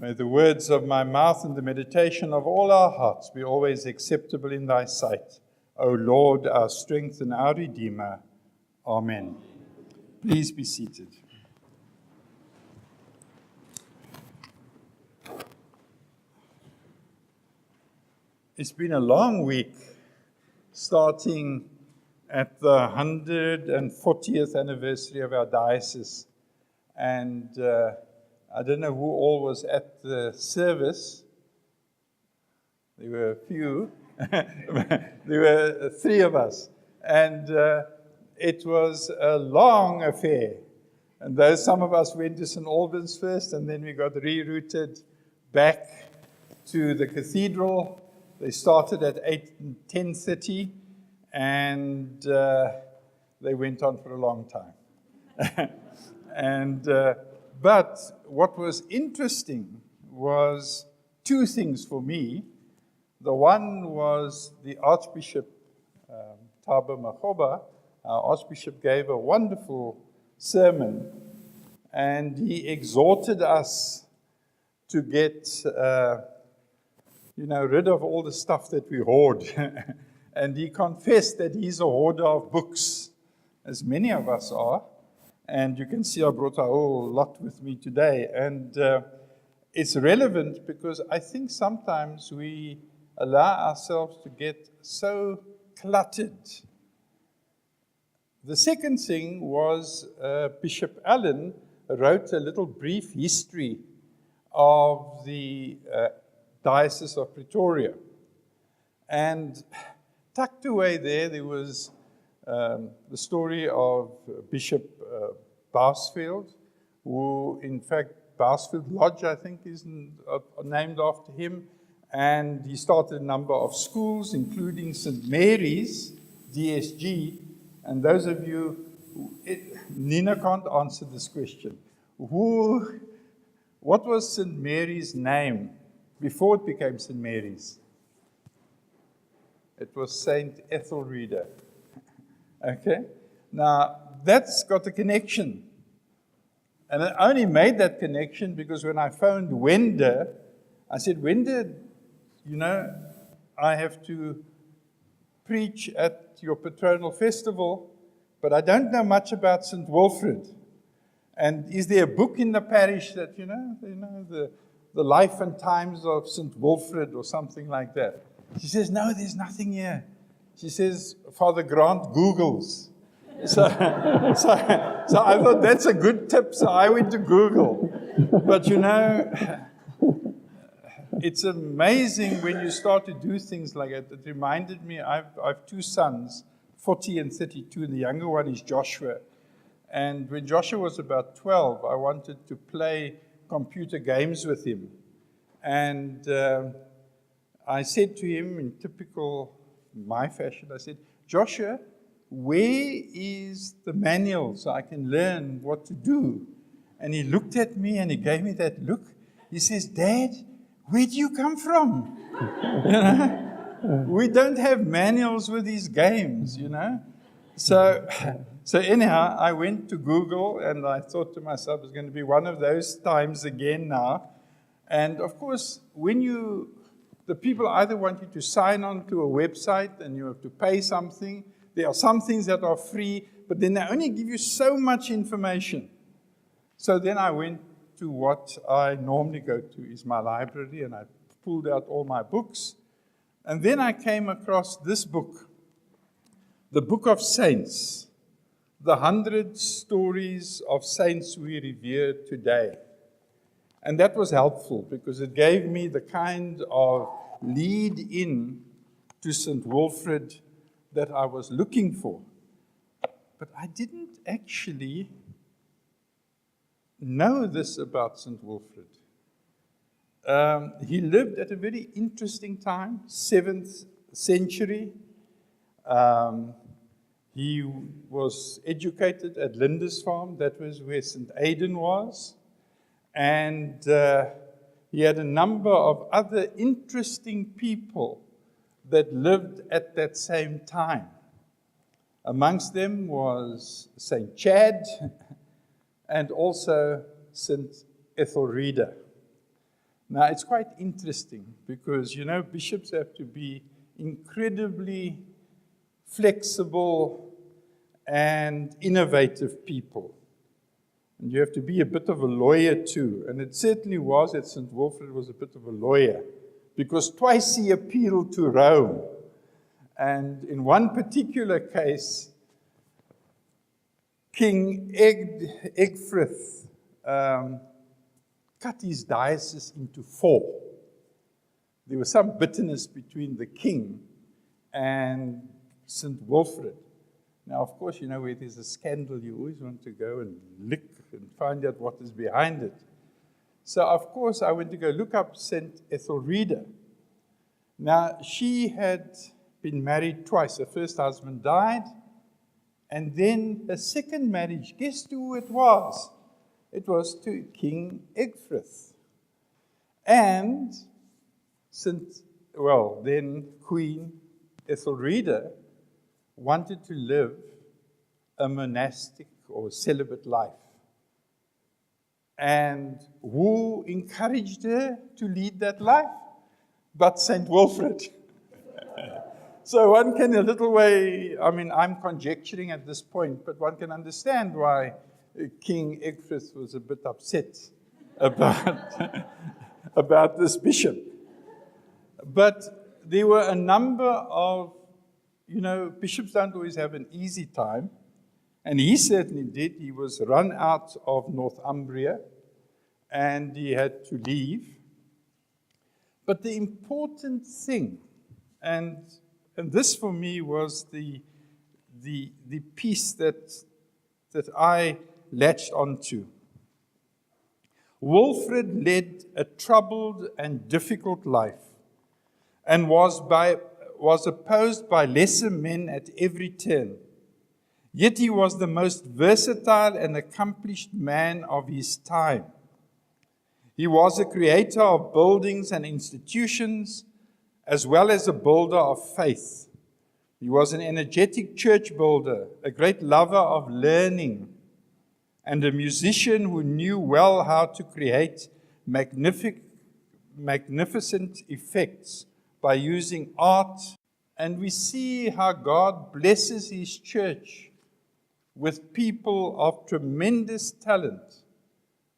May the words of my mouth and the meditation of all our hearts be always acceptable in thy sight, O Lord, our strength and our Redeemer. Amen. Please be seated. It's been a long week, starting at the 140th anniversary of our diocese. And I don't know who all was at the service. There were a few. There were three of us. And it was a long affair. And though some of us went to St Albans first, and then we got rerouted back to the cathedral. They started at 10:30, and they went on for a long time. But what was interesting was two things for me. The one was the Archbishop Thabo Makgoba. Our Archbishop gave a wonderful sermon, and he exhorted us to get rid of all the stuff that we hoard. And he confessed that he's a hoarder of books, as many of us are. And you can see I brought a whole lot with me today. And it's relevant because I think sometimes we allow ourselves to get so cluttered. The second thing was Bishop Allen wrote a little brief history of the Diocese of Pretoria. And tucked away there was the story of Bishop Bousfield, who, in fact, Bousfield Lodge, I think, is named after him. And he started a number of schools, including St Mary's, DSG. And those of you, Nina can't answer this question. What was St Mary's name before it became St Mary's? It was Saint Ethelreda. Okay? Now, that's got a connection. And I only made that connection because when I phoned Wenda, I said, Wenda, I have to preach at your patronal festival, but I don't know much about St Wilfrid. And is there a book in the parish that, the life and times of St Wilfrid or something like that? She says, no, there's nothing here. She says, Father Grant Googles. So I thought that's a good tip, so I went to Google. But it's amazing when you start to do things like that. It reminded me, I've two sons, 40 and 32, and the younger one is Joshua. And when Joshua was about 12, I wanted to play computer games with him. And I said to him, in typical my fashion, I said, Joshua, where is the manual so I can learn what to do? And he looked at me and he gave me that look. He says, Dad, where do you come from? We don't have manuals with these games, So anyhow, I went to Google and I thought to myself, it's going to be one of those times again now. And of course, the people either want you to sign on to a website and you have to pay something. There are some things that are free, but then they only give you so much information. So then I went to what I normally go to, is my library, and I pulled out all my books. And then I came across this book, the Book of Saints, the 100 Stories of Saints We Revere Today. And that was helpful because it gave me the kind of lead in to St Wilfrid that I was looking for. But I didn't actually know this about St Wilfrid. He lived at a very interesting time, 7th century. He was educated at Lindisfarne. That was where St Aidan was. And he had a number of other interesting people that lived at that same time. Amongst them was St. Chad and also St. Ethelreda. Now, it's quite interesting because, bishops have to be incredibly flexible and innovative people. And you have to be a bit of a lawyer too. And it certainly was that St Wilfrid was a bit of a lawyer, because twice he appealed to Rome. And in one particular case, King Egfrith cut his diocese into 4. There was some bitterness between the king and St Wilfrid. Now, of course, where there's a scandal, you always want to go and look and find out what is behind it. So, of course, I went to go look up St Ethelreda. Now, she had been married twice. Her first husband died, and then her second marriage, guess who it was? It was to King Egfrith. And then Queen Ethelreda wanted to live a monastic or celibate life. And who encouraged her to lead that life? But St Wilfrid. So one can, a little way, I'm conjecturing at this point, but one can understand why King Egfrith was a bit upset about this bishop. But there were a number of, bishops don't always have an easy time. And he certainly did. He was run out of Northumbria, and he had to leave. But the important thing, and this for me was the piece that I latched onto. Wilfrid led a troubled and difficult life, and was opposed by lesser men at every turn. Yet he was the most versatile and accomplished man of his time. He was a creator of buildings and institutions, as well as a builder of faith. He was an energetic church builder, a great lover of learning, and a musician who knew well how to create magnificent effects by using art. And we see how God blesses his church with people of tremendous talent.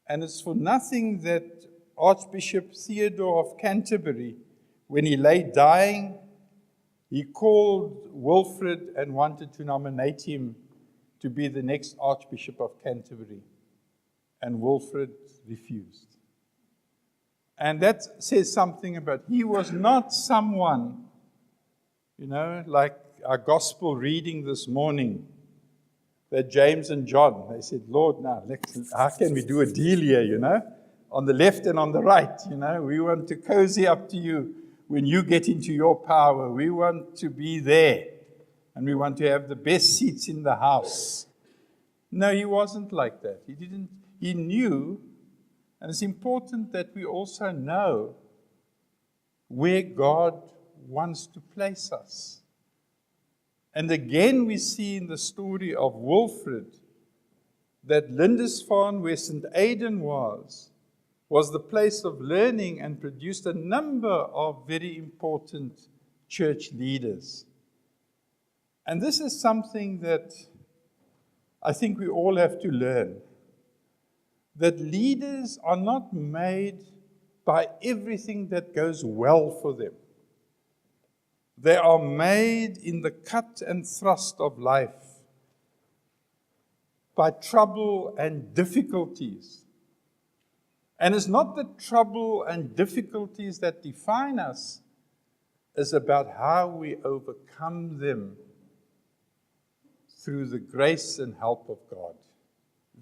And it's for nothing that Archbishop Theodore of Canterbury, when he lay dying, he called Wilfrid and wanted to nominate him to be the next Archbishop of Canterbury. And Wilfrid refused. And that says something about, he was not someone, like our gospel reading this morning, that James and John, they said, Lord, now, how can we do a deal here, on the left and on the right, we want to cozy up to you when you get into your power. We want to be there, and we want to have the best seats in the house. No, he wasn't like that. He knew, and it's important that we also know where God wants to place us. And again, we see in the story of Wilfrid that Lindisfarne, where St Aidan was the place of learning and produced a number of very important church leaders. And this is something that I think we all have to learn, that leaders are not made by everything that goes well for them. They are made in the cut and thrust of life, by trouble and difficulties. And it's not the trouble and difficulties that define us, it's about how we overcome them through the grace and help of God.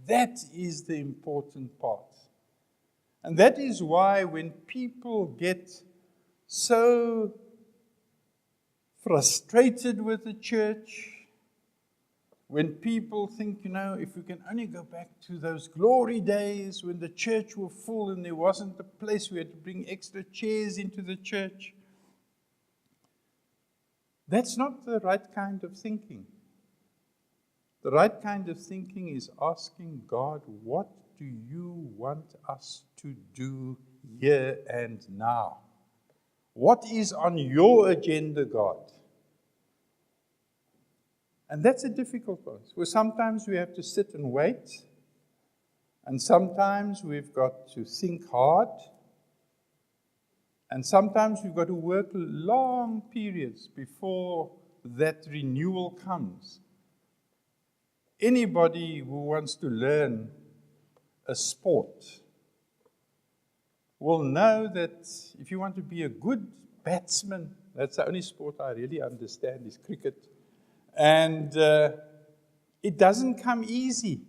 That is the important part. And that is why when people get so frustrated with the church, when people think, if we can only go back to those glory days when the church were full and there wasn't a place we had to bring extra chairs into the church, that's not the right kind of thinking. The right kind of thinking is asking God, what do you want us to do here and now. What is on your agenda, God? And that's a difficult one. Well, sometimes we have to sit and wait, and sometimes we've got to think hard, and sometimes we've got to work long periods before that renewal comes. Anybody who wants to learn a sport will know that if you want to be a good batsman, that's the only sport I really understand is cricket, and it doesn't come easy.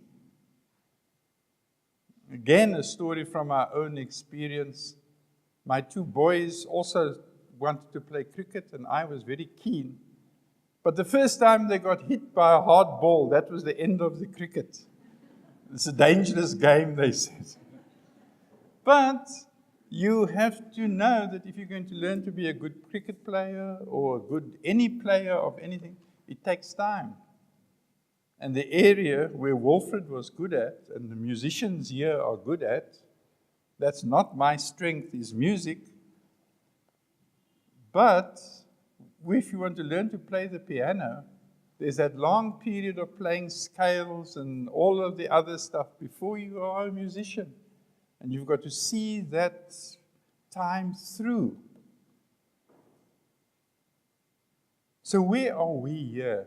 Again, a story from our own experience. My two boys also wanted to play cricket, and I was very keen. But the first time they got hit by a hard ball, that was the end of the cricket. It's a dangerous game, they said. But you have to know that if you're going to learn to be a good cricket player or a good any player of anything, it takes time. And the area where Wilfrid was good at, and the musicians here are good at, that's not my strength, is music. But if you want to learn to play the piano, there's that long period of playing scales and all of the other stuff before you are a musician. And you've got to see that time through. So where are we here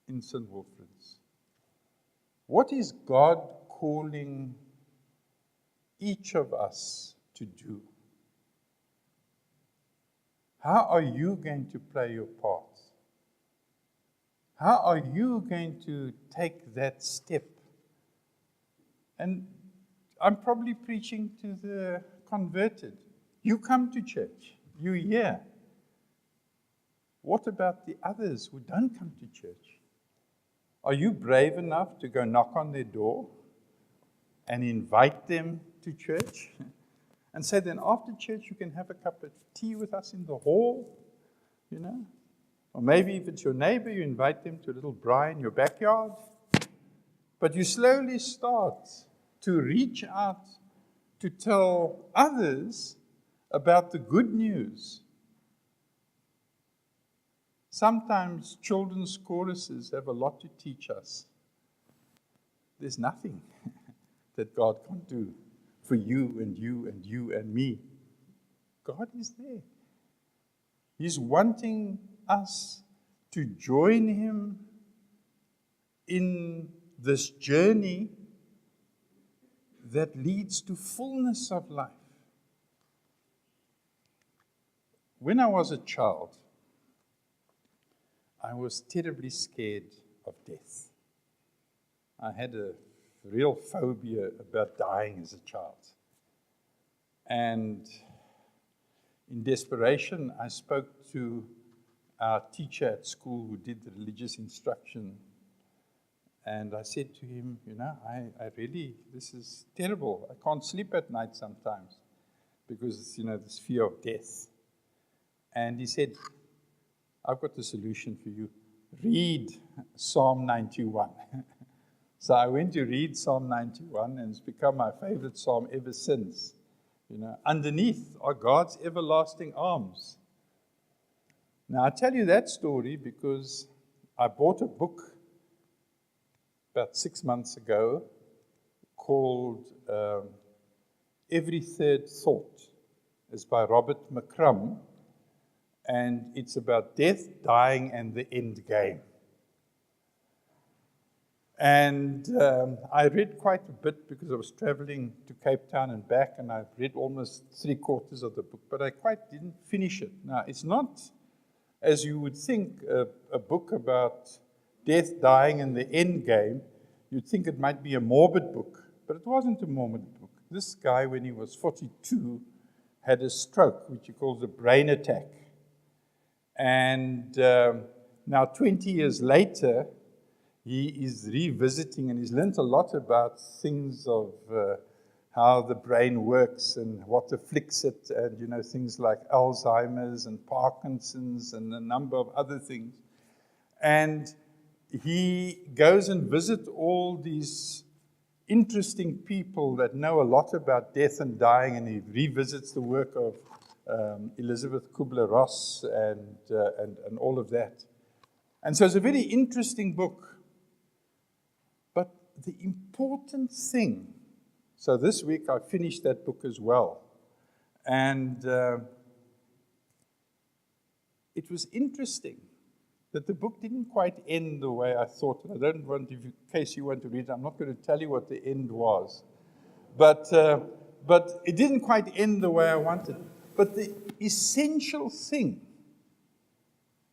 in St Wilfrid's? What is God calling each of us to do? How are you going to play your part? How are you going to take that step? And I'm probably preaching to the converted. You come to church, you hear. What about the others who don't come to church? Are you brave enough to go knock on their door and invite them to church? And say, then after church you can have a cup of tea with us in the hall, you know? Or maybe if it's your neighbor, you invite them to a little braai in your backyard. But you slowly start to reach out to tell others about the good news. Sometimes children's choruses have a lot to teach us. There's nothing that God can't do for you and you and you and me. God is there. He's wanting us to join Him in this journey that leads to fullness of life. When I was a child, I was terribly scared of death. I had a real phobia about dying as a child. And in desperation, I spoke to our teacher at school who did the religious instruction. And I said to him, you know, I really, this is terrible. I can't sleep at night sometimes because, you know, this fear of death. And he said, I've got the solution for you. Read Psalm 91. So I went to read Psalm 91, and it's become my favorite psalm ever since. You know, underneath are God's everlasting arms. Now, I tell you that story because I bought a book about 6 months ago called Every Third Thought. It's by Robert McCrum, and it's about death, dying, and the end game. And I read quite a bit because I was traveling to Cape Town and back, and I've read almost 3/4 of the book, but I quite didn't finish it. Now, it's not, as you would think, a book about death, dying, and the end game. You'd think it might be a morbid book, but it wasn't a morbid book. This guy, when he was 42, had a stroke, which he calls a brain attack. And now 20 years later, he is revisiting, and he's learned a lot about things of how the brain works and what afflicts it, and, you know, things like Alzheimer's and Parkinson's and a number of other things. And he goes and visits all these interesting people that know a lot about death and dying, and he revisits the work of Elizabeth Kubler-Ross and all of that. And so it's a very interesting book. But the important thing, so this week I finished that book as well. And it was interesting that the book didn't quite end the way I thought. And I don't want, in case you want to read it, I'm not going to tell you what the end was. But it didn't quite end the way I wanted. But the essential thing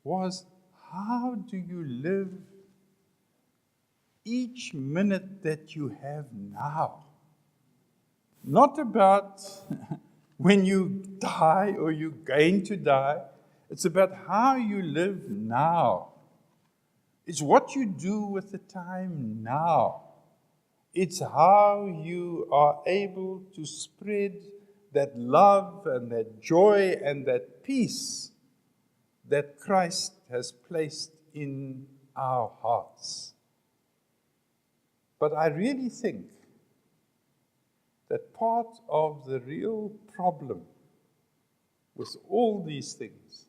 was, how do you live each minute that you have now? Not about when you die or you're going to die. It's about how you live now. It's what you do with the time now. It's how you are able to spread that love and that joy and that peace that Christ has placed in our hearts. But I really think that part of the real problem with all these things,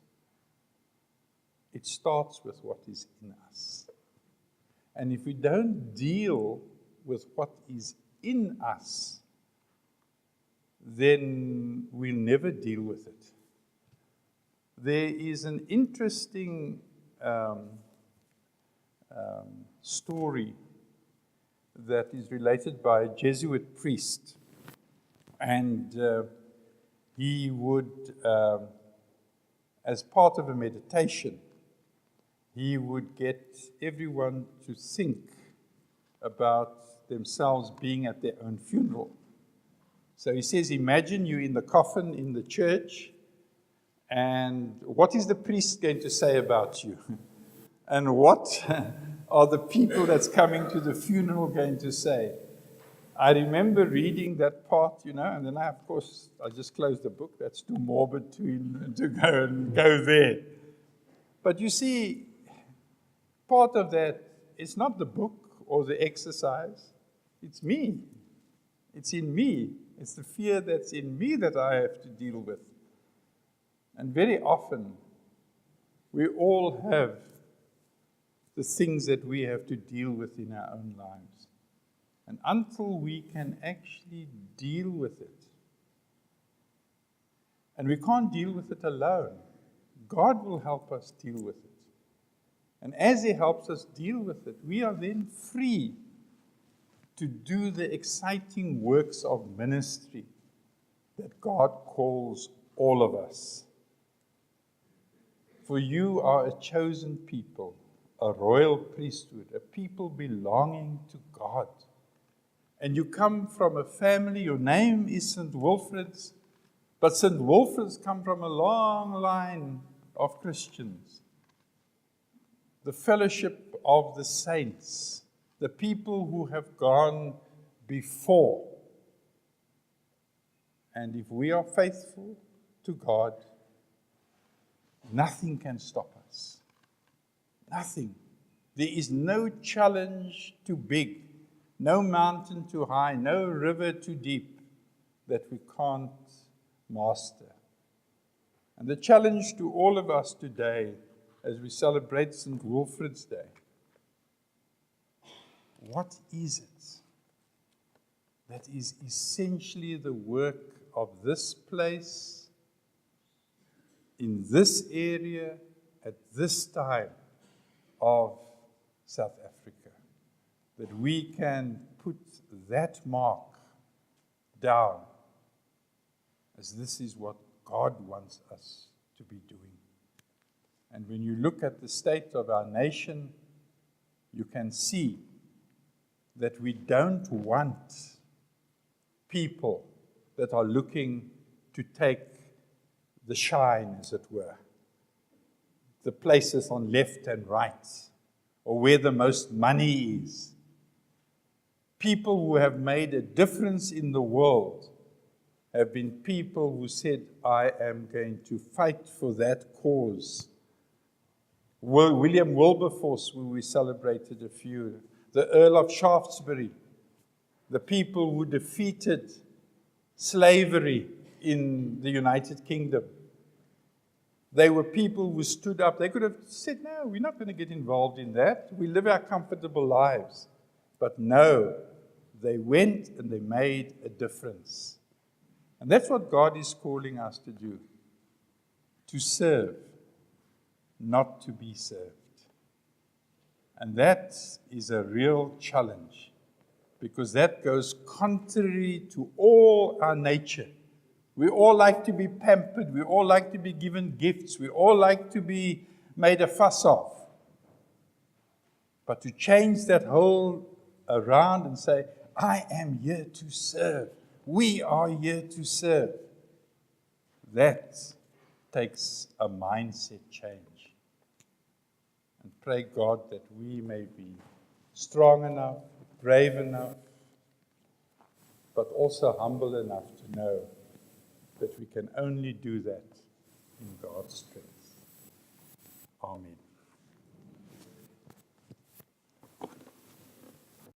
it starts with what is in us. And if we don't deal with what is in us, then we'll never deal with it. There is an interesting story that is related by a Jesuit priest. And he would, as part of a meditation, he would get everyone to think about themselves being at their own funeral. So he says, imagine you in the coffin in the church, and what is the priest going to say about you? And what are the people that's coming to the funeral going to say? I remember reading that part, and then I just closed the book. That's too morbid to go there. But you see, part of that is not the book or the exercise. It's me. It's in me. It's the fear that's in me that I have to deal with. And very often, we all have the things that we have to deal with in our own lives. And until we can actually deal with it, and we can't deal with it alone, God will help us deal with it. And as He helps us deal with it, we are then free to do the exciting works of ministry that God calls all of us. For you are a chosen people, a royal priesthood, a people belonging to God. And you come from a family, your name is St Wilfrid's, but St Wilfrid's come from a long line of Christians. The fellowship of the saints, the people who have gone before. And if we are faithful to God, nothing can stop us. Nothing. There is no challenge too big, no mountain too high, no river too deep that we can't master. And the challenge to all of us today, as we celebrate St. Wilfrid's Day, what is it that is essentially the work of this place, in this area, at this time of South Africa, that we can put that mark down as this is what God wants us to be doing. And when you look at the state of our nation, you can see that we don't want people that are looking to take the shine, as it were, the places on left and right, or where the most money is. People who have made a difference in the world have been people who said, I am going to fight for that cause. William Wilberforce, who we celebrated a few, the Earl of Shaftesbury, the people who defeated slavery in the United Kingdom. They were people who stood up. They could have said, no, we're not going to get involved in that. We live our comfortable lives. But no, they went and they made a difference. And that's what God is calling us to do. To serve, not to be served. And that is a real challenge, because that goes contrary to all our nature. We all like to be pampered. We all like to be given gifts. We all like to be made a fuss of. But to change that whole around and say, I am here to serve. We are here to serve. That takes a mindset change. And pray God that we may be strong enough, brave enough, but also humble enough to know that we can only do that in God's strength. Amen.